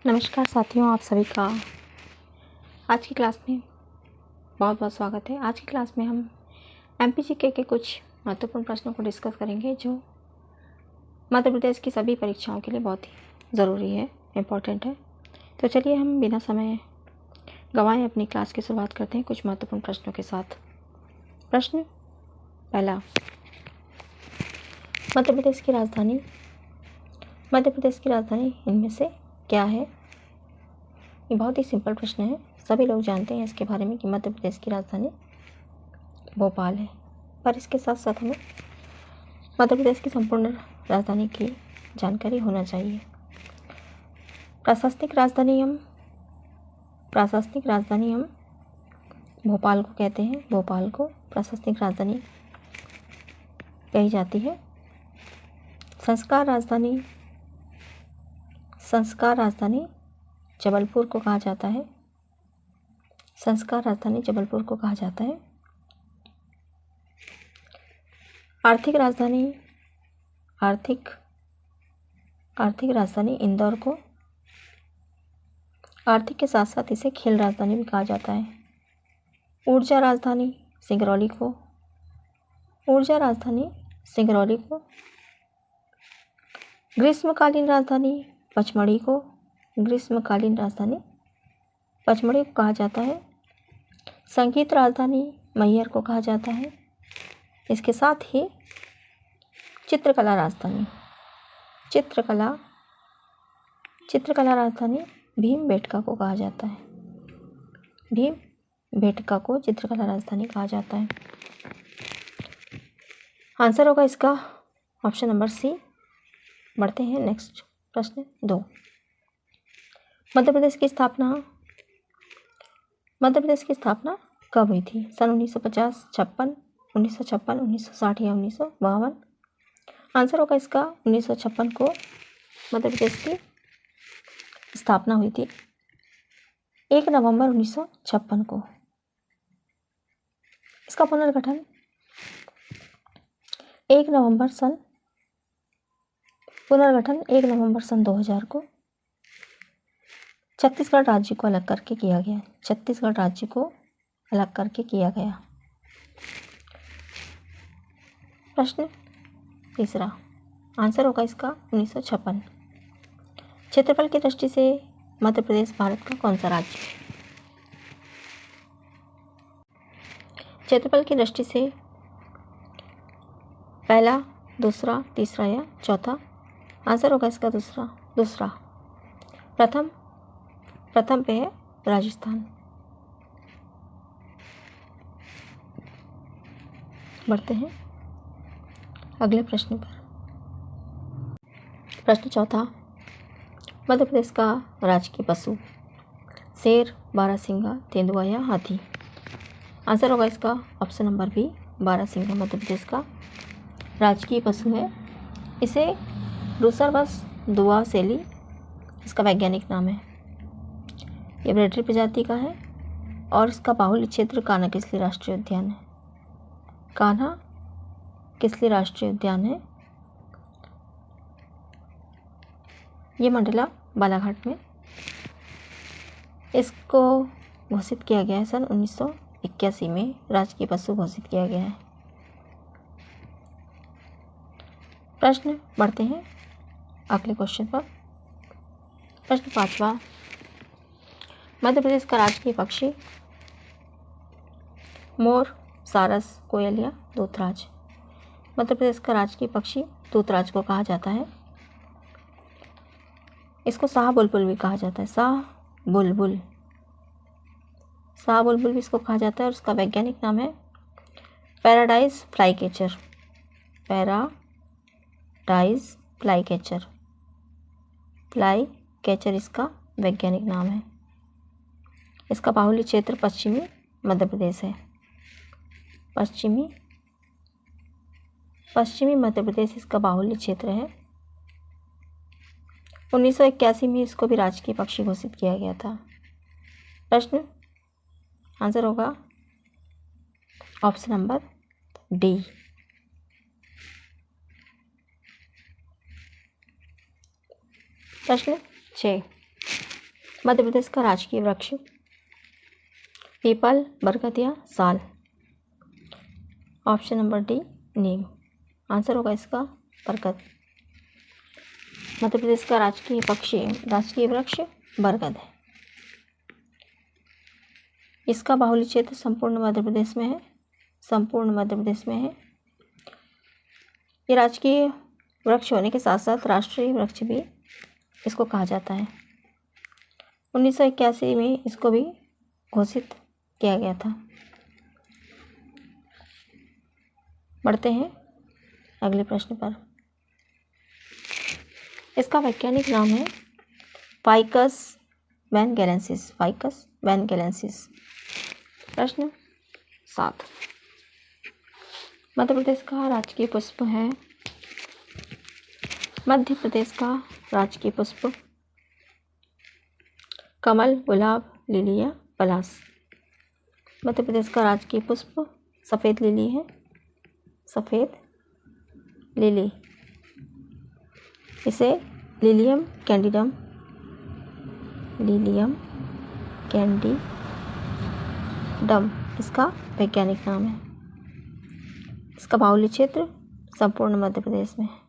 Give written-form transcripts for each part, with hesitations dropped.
नमस्कार साथियों, आप सभी का आज की क्लास में बहुत बहुत स्वागत है। आज की क्लास में हम एमपीजीके के कुछ महत्वपूर्ण प्रश्नों को डिस्कस करेंगे जो मध्य प्रदेश की सभी परीक्षाओं के लिए बहुत ही ज़रूरी है, इम्पोर्टेंट है। तो चलिए हम बिना समय गंवाए अपनी क्लास की शुरुआत करते हैं कुछ महत्वपूर्ण प्रश्नों के साथ। प्रश्न पहला, मध्य प्रदेश की राजधानी इनमें से क्या है? ये बहुत ही सिंपल प्रश्न है, सभी लोग जानते हैं इसके बारे में कि मध्य प्रदेश की राजधानी भोपाल है, पर इसके साथ साथ हमें मध्य प्रदेश की संपूर्ण राजधानी की जानकारी होना चाहिए। प्रशासनिक राजधानी हम भोपाल को कहते हैं, भोपाल को प्रशासनिक राजधानी कही जाती है। संस्कार राजधानी जबलपुर को कहा जाता है। संस्कार राजधानी जबलपुर को कहा जाता है। आर्थिक राजधानी इंदौर को, आर्थिक के साथ साथ इसे खेल राजधानी भी कहा जाता है। ऊर्जा राजधानी सिंगरौली को, ग्रीष्मकालीन राजधानी पचमढ़ी को कहा जाता है। संगीत राजधानी मैहर को कहा जाता है। इसके साथ ही चित्रकला राजधानी भीमबेटका को कहा जाता है। भीमबेटका को चित्रकला राजधानी कहा जाता है। आंसर होगा इसका ऑप्शन नंबर सी। बढ़ते हैं नेक्स्ट प्रश्न 2। मध्य प्रदेश की स्थापना कब हुई थी? सन 1950, 56, 1956, 1960 या 1952? आंसर होगा इसका 1956 को मध्य प्रदेश की स्थापना हुई थी, 1 नवंबर 1956 को। इसका पुनर्गठन 1 नवंबर सन 2000 को छत्तीसगढ़ राज्य को अलग करके किया गया। प्रश्न तीसरा, आंसर होगा इसका 1956। क्षेत्रफल की दृष्टि से मध्य प्रदेश भारत का कौन सा राज्य है? क्षेत्रफल की दृष्टि से पहला, दूसरा, तीसरा या चौथा? आंसर होगा इसका दूसरा। प्रथम पे है राजस्थान। बढ़ते हैं अगले प्रश्न पर। प्रश्न चौथा, मध्य प्रदेश का राजकीय पशु शेर, बारहसिंगा, तेंदुआ या हाथी? आंसर होगा इसका ऑप्शन नंबर बी, बारहसिंगा मध्य प्रदेश का राजकीय पशु है। इसे रूसरबस दुआसेली इसका वैज्ञानिक नाम है। यह ब्रेडरी प्रजाति का है और इसका बाहुल्य क्षेत्र कान्हा किसली राष्ट्रीय उद्यान है। ये मंडला बालाघाट में। इसको घोषित किया गया है सन 1981 में, राजकीय पशु घोषित किया गया है। प्रश्न बढ़ते हैं अगले क्वेश्चन पर। प्रश्न 5वां, मध्य प्रदेश का राजकीय पक्षी मोर, सारस, कोयल या दूतराज? मध्य प्रदेश का राजकीय पक्षी दूतराज को कहा जाता है। इसको शाह बुलबुल भी कहा जाता है। शाह बुलबुल भी इसको कहा जाता है और इसका वैज्ञानिक नाम है पैराडाइज फ्लाई कैचर इसका वैज्ञानिक नाम है। इसका बाहुल्य क्षेत्र पश्चिमी मध्य प्रदेश है। पश्चिमी मध्य प्रदेश इसका बाहुल्य क्षेत्र है। 1981 में इसको भी राजकीय पक्षी घोषित किया गया था। प्रश्न आंसर होगा ऑप्शन नंबर डी। प्रश्न 6, मध्य प्रदेश का राजकीय वृक्ष पीपल, बरगद या साल। ऑप्शन नंबर डी नीम। आंसर होगा इसका बरगद। मध्य प्रदेश का राजकीय वृक्ष बरगद है। इसका बाहुल्य क्षेत्र संपूर्ण मध्य प्रदेश में है। ये राजकीय वृक्ष होने के साथ साथ राष्ट्रीय वृक्ष भी इसको कहा जाता है। 1981 में इसको भी घोषित किया गया था। बढ़ते हैं अगले प्रश्न पर। इसका वैज्ञानिक नाम है फाइकस वैनगेलेंसिस। प्रश्न 7। मध्य प्रदेश का राजकीय पुष्प है। मध्य प्रदेश का राजकीय पुष्प कमल, गुलाब, लिली या पलाश। मध्य प्रदेश का राजकीय पुष्प सफ़ेद लिली है। सफ़ेद लिली, इसे लिलियम कैंडिडम इसका वैज्ञानिक नाम है। इसका बाहुल्य क्षेत्र संपूर्ण मध्य प्रदेश में है।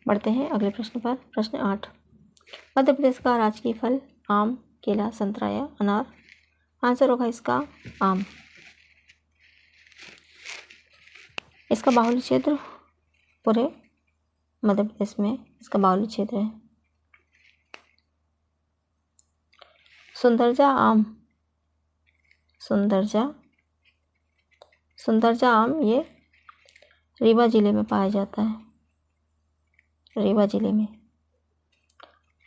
बढ़ते हैं अगले प्रश्न पर। प्रश्न 8। मध्य प्रदेश का राजकीय फल आम, केला, संतरा या अनार। आंसर होगा इसका आम। इसका बाहुल्य क्षेत्र पूरे मध्य प्रदेश में इसका बाहुल्य क्षेत्र है। सुंदरजा आम ये रीवा जिले में पाया जाता है। रीवा जिले में।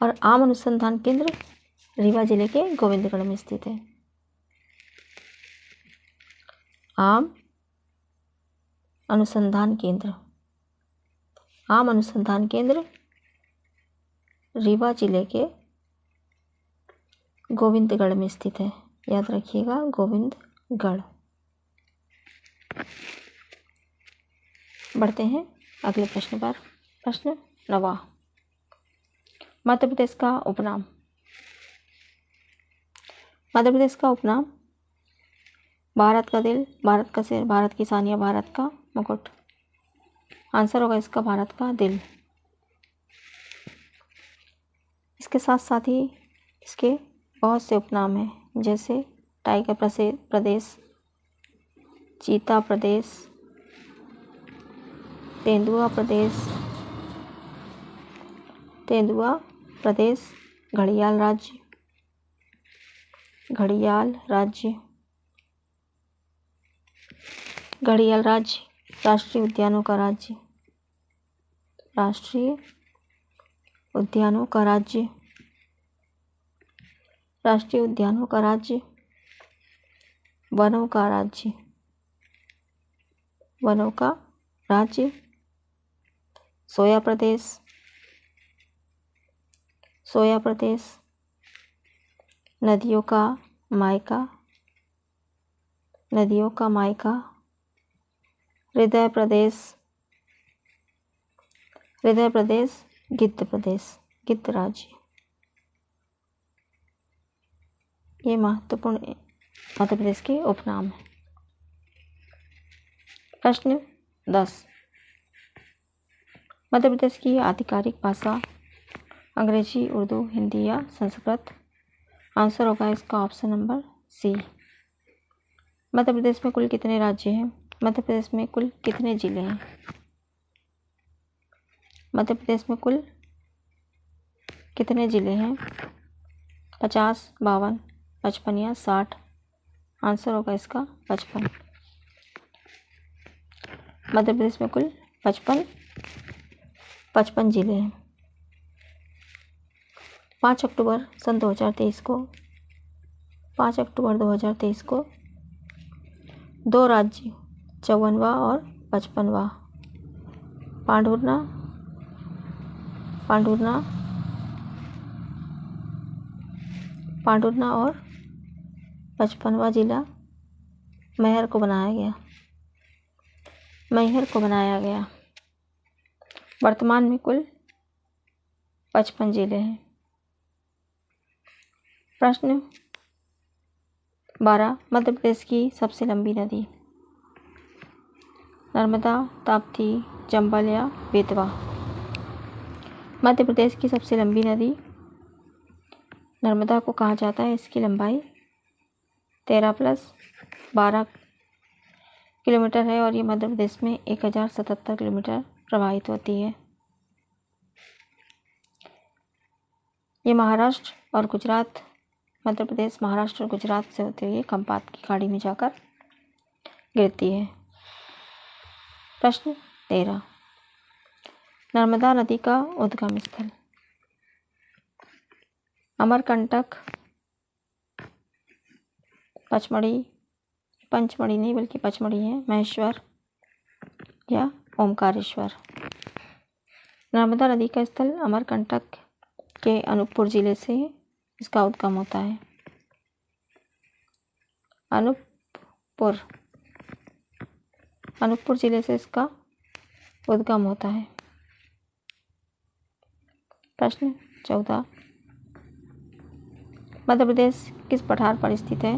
और आम अनुसंधान केंद्र रीवा जिले के गोविंदगढ़ में स्थित है। आम अनुसंधान केंद्र रीवा जिले के गोविंदगढ़ में स्थित है। याद रखिएगा, गोविंदगढ़। बढ़ते हैं अगले प्रश्न पर। प्रश्न 9। मध्य प्रदेश का उपनाम। मध्य प्रदेश का उपनाम भारत का दिल, भारत का सिर, भारत की शान या भारत का मुकुट। आंसर होगा इसका भारत का दिल। इसके साथ साथ ही इसके बहुत से उपनाम हैं, जैसे टाइगर प्रदेश, चीता प्रदेश, तेंदुआ प्रदेश, घड़ियाल राज्य, राष्ट्रीय उद्यानों का राज्य, वनों का राज्य, सोया प्रदेश, नदियों का मायका, हृदय प्रदेश, गिद्ध राज्य। ये महत्वपूर्ण मध्य प्रदेश के उपनाम हैं। प्रश्न 10। मध्य प्रदेश की आधिकारिक भाषा अंग्रेजी, उर्दू, हिंदी या संस्कृत। आंसर होगा इसका ऑप्शन नंबर सी। मध्य प्रदेश में कुल कितने राज्य हैं? मध्य प्रदेश में कुल कितने जिले हैं? मध्य प्रदेश में कुल कितने जिले हैं? 50, 52, 55 या 60। आंसर होगा इसका 55। मध्य प्रदेश में कुल 55 जिले हैं। 5 अक्टूबर 2023 को 2 राज्य 54वां और 55वां पांढुर्ना और 55वां जिला मैहर को बनाया गया। वर्तमान में कुल 55 जिले हैं। प्रश्न 12 मध्य प्रदेश की सबसे लंबी नदी। नर्मदा, ताप्ती, चंबल या बेतवा। मध्य प्रदेश की सबसे लंबी नदी नर्मदा को कहा जाता है। इसकी लंबाई 13+12 किलोमीटर है और ये मध्य प्रदेश में 1077 किलोमीटर प्रवाहित होती है। ये महाराष्ट्र और गुजरात, मध्य प्रदेश, महाराष्ट्र और गुजरात से होते हुए खंपात की खाड़ी में जाकर गिरती है। प्रश्न 13 नर्मदा नदी का उद्गम स्थल। अमरकंटक, पंचमढ़ी नहीं बल्कि पचमढ़ी है, महेश्वर या ओमकारेश्वर। नर्मदा नदी का स्थल अमरकंटक के अनूपपुर जिले से इसका उद्गम होता है। अनूपपुर जिले से इसका उद्गम होता है। प्रश्न 14 मध्य प्रदेश किस पठार पर स्थित है?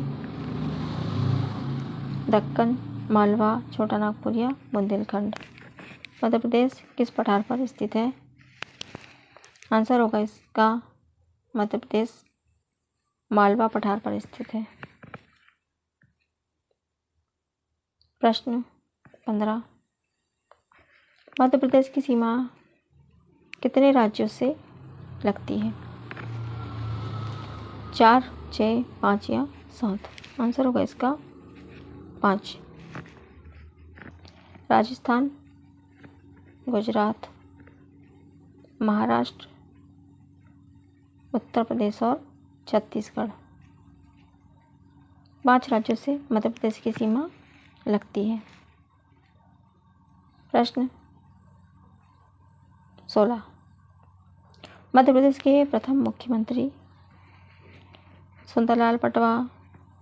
दक्कन, मालवा, छोटा नागपुर या बुंदेलखंड। मध्य प्रदेश किस पठार पर स्थित है? आंसर होगा इसका मध्य प्रदेश मालवा पठार पर स्थित है। प्रश्न 15 मध्य प्रदेश की सीमा कितने राज्यों से लगती है? 4, 6, 5 या 7। आंसर होगा इसका 5। राजस्थान, गुजरात, महाराष्ट्र, उत्तर प्रदेश और छत्तीसगढ़, 5 राज्यों से मध्य प्रदेश की सीमा लगती है। प्रश्न 16 मध्य प्रदेश के प्रथम मुख्यमंत्री सुंदरलाल पटवा,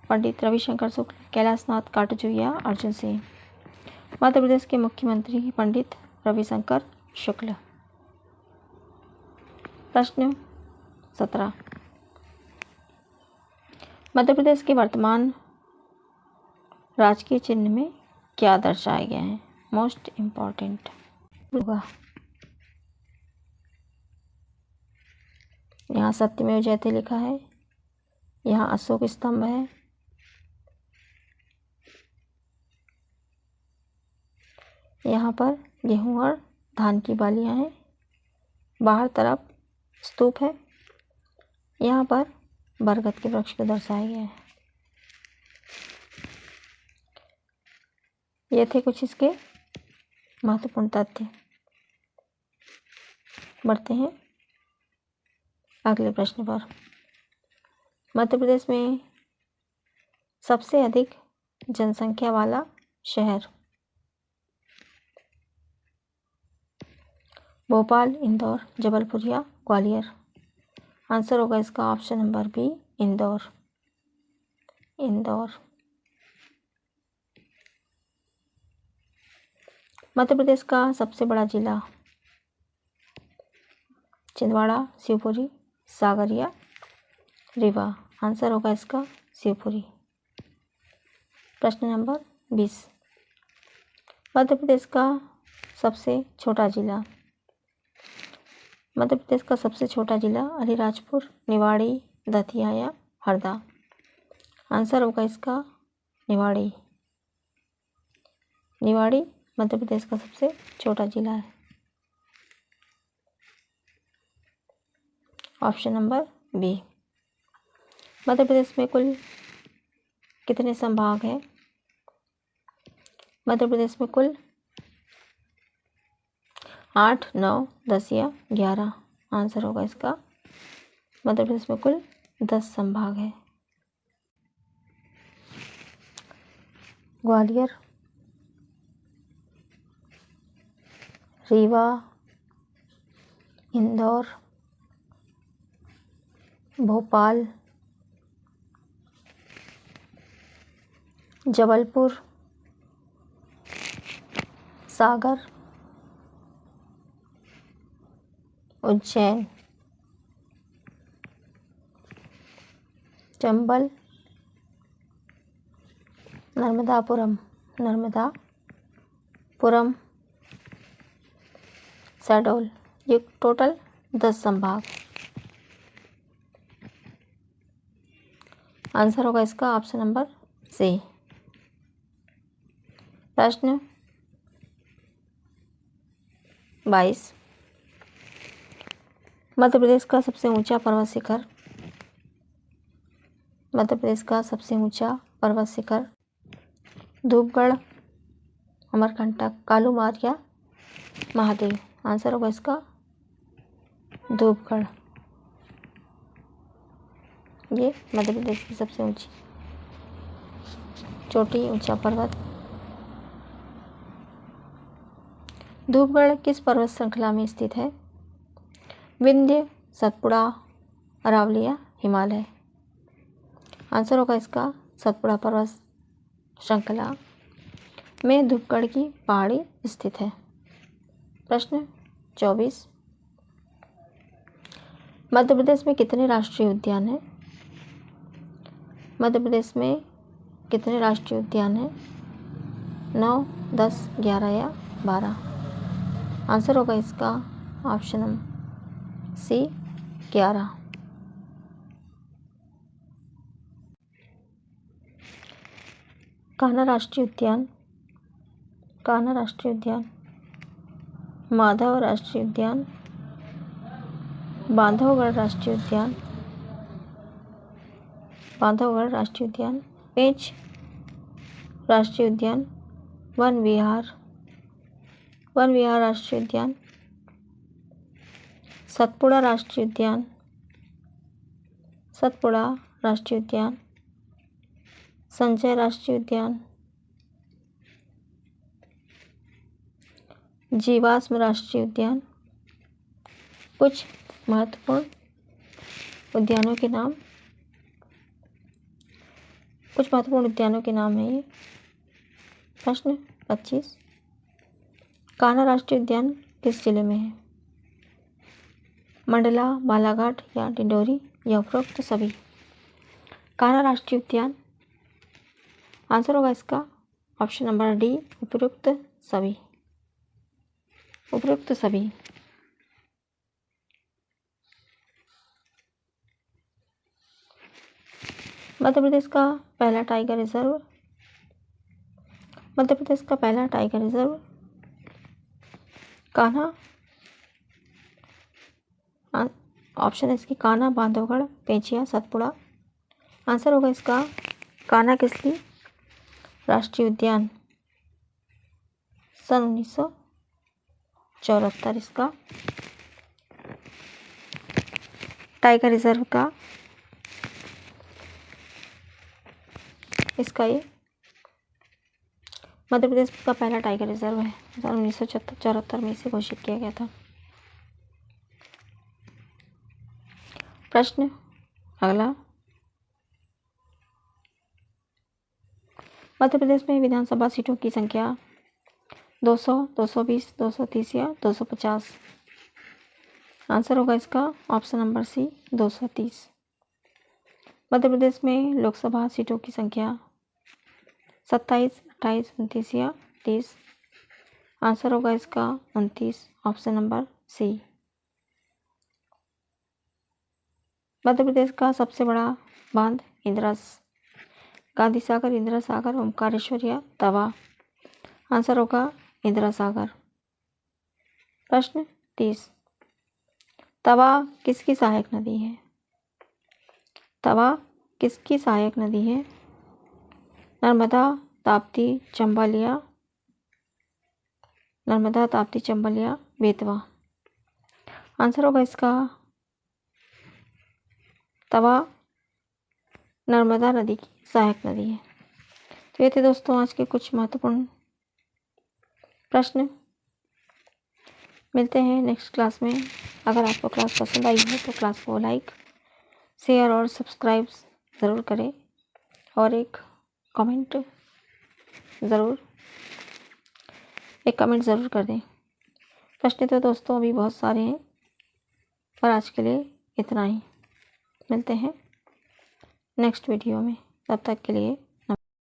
पंडित रविशंकर शुक्ल, कैलाशनाथ काटजू या अर्जुन सिंह। मध्य प्रदेश के मुख्यमंत्री पंडित रविशंकर शुक्ल। प्रश्न 17 मध्य प्रदेश के वर्तमान राजकीय चिन्ह में क्या दर्शाए गए हैं? मोस्ट इम्पॉर्टेंट होगा। यहाँ सत्यमेव जयते लिखा है, यहाँ अशोक स्तंभ है, यहाँ पर गेहूं और धान की बालियां हैं, बाहर तरफ स्तूप है, यहाँ पर बरगद के वृक्ष को दर्शाया गया है। ये थे कुछ इसके महत्वपूर्ण तथ्य। बढ़ते हैं अगले प्रश्न पर। मध्य प्रदेश में सबसे अधिक जनसंख्या वाला शहर? भोपाल, इंदौर, जबलपुर या ग्वालियर। आंसर होगा इसका option number B, Indore. Madhya Pradesh का सबसे बड़ा जिला? छिंदवाड़ा, शिवपुरी, सागर या रीवा। आंसर होगा इसका शिवपुरी। प्रश्न नंबर 20 मध्य प्रदेश का सबसे छोटा जिला? मध्य प्रदेश का सबसे छोटा जिला अलीराजपुर, निवाड़ी, दतिया या हरदा। आंसर होगा इसका निवाड़ी। मध्य प्रदेश का सबसे छोटा जिला है। Option number B. Madhya Pradesh में कुल कितने संभाग हैं? मध्य प्रदेश में कुल 8, 9, 10 या 11। आंसर होगा इसका मध्य प्रदेश में कुल 10 संभाग है। ग्वालियर, रीवा, इंदौर, भोपाल, जबलपुर, सागर, उज्जैन। चंबल, नर्मदापुरम, नर्मदापुरम, शहडोल। ये टोटल 10 संभाग। आंसर होगा इसका ऑप्शन नंबर सी। प्रश्न 22। मध्य प्रदेश का सबसे ऊंचा पर्वत शिखर। मध्य प्रदेश का सबसे ऊंचा पर्वत शिखर धूपगढ़, अमरकंटक, कालूमार या महादेव। आंसर होगा इसका धूपगढ़। ये मध्य प्रदेश की सबसे ऊंची चोटी, ऊंचा पर्वत। धूपगढ़ किस पर्वत श्रृंखला में स्थित है? विंध्य, सतपुड़ा, अरावली या हिमालय। आंसर होगा इसका सतपुड़ा पर्वत श्रृंखला में धूपगढ़ की पहाड़ी स्थित है। प्रश्न 24। मध्य प्रदेश में कितने राष्ट्रीय उद्यान हैं? मध्य प्रदेश में कितने राष्ट्रीय उद्यान हैं? 9, 10, 11 या 12। आंसर होगा इसका ऑप्शन नंबर सी 11। कान्हा राष्ट्रीय उद्यान, कान्हा राष्ट्रीय उद्यान, माधव राष्ट्रीय उद्यान, बांधवगढ़ राष्ट्रीय उद्यान, बांधवगढ़ राष्ट्रीय उद्यान, पेंच राष्ट्रीय उद्यान, वन विहार राष्ट्रीय उद्यान, सतपुड़ा राष्ट्रीय उद्यान, सतपुड़ा राष्ट्रीय उद्यान, संजय राष्ट्रीय उद्यान, जीवाश्म राष्ट्रीय उद्यान। कुछ महत्वपूर्ण उद्यानों के नाम, कुछ महत्वपूर्ण उद्यानों के नाम है ये। प्रश्न 25। कान्हा राष्ट्रीय उद्यान किस जिले में है? मंडला, बालाघाट या डिंडोरी या उपरोक्त सभी। कान्हा राष्ट्रीय उद्यान। आंसर होगा इसका ऑप्शन नंबर डी, उपरोक्त सभी। उपरोक्त सभी। मध्य प्रदेश का पहला टाइगर रिजर्व, मध्य प्रदेश का पहला टाइगर रिजर्व कान्हा। ऑप्शन है इसकी कान्हा, बांधवगढ़, पेंचिया, सतपुड़ा। आंसर होगा इसका कान्हा किसली राष्ट्रीय उद्यान, सन 1974 इसका टाइगर रिजर्व का इसका ये मध्य प्रदेश का पहला टाइगर रिजर्व है। सन 1974 में इसे घोषित किया गया था। प्रश्न अगला, मध्य प्रदेश में विधानसभा सीटों की संख्या 200, 220, 230 या 250। आंसर होगा इसका ऑप्शन नंबर सी 230। मध्य प्रदेश में लोकसभा सीटों की संख्या 27, 28, 29 या 30। आंसर होगा इसका 29, option number C. Madhya Pradesh का सबसे बड़ा बांध इंदिरा गांधी सागर, इंदिरा सागर, ओमकारेश्वर या तवा। आंसर होगा इंदिरा सागर। प्रश्न 30। तवा किसकी सहायक नदी है? तवा किसकी सहायक नदी है? नर्मदा, ताप्ती, चंबल या नर्मदा, ताप्ती, चंबल या बेतवा। आंसर होगा इसका तवा नर्मदा नदी की सहायक नदी है। तो ये थे दोस्तों आज के कुछ महत्वपूर्ण प्रश्न। मिलते हैं नेक्स्ट क्लास में। अगर आपको क्लास पसंद आई है तो क्लास को लाइक, शेयर और सब्सक्राइब ज़रूर करें और एक कमेंट ज़रूर कर दें। प्रश्न तो दोस्तों अभी बहुत सारे हैं, पर आज के लिए इतना ही। मिलते हैं नेक्स्ट वीडियो में। तब तक के लिए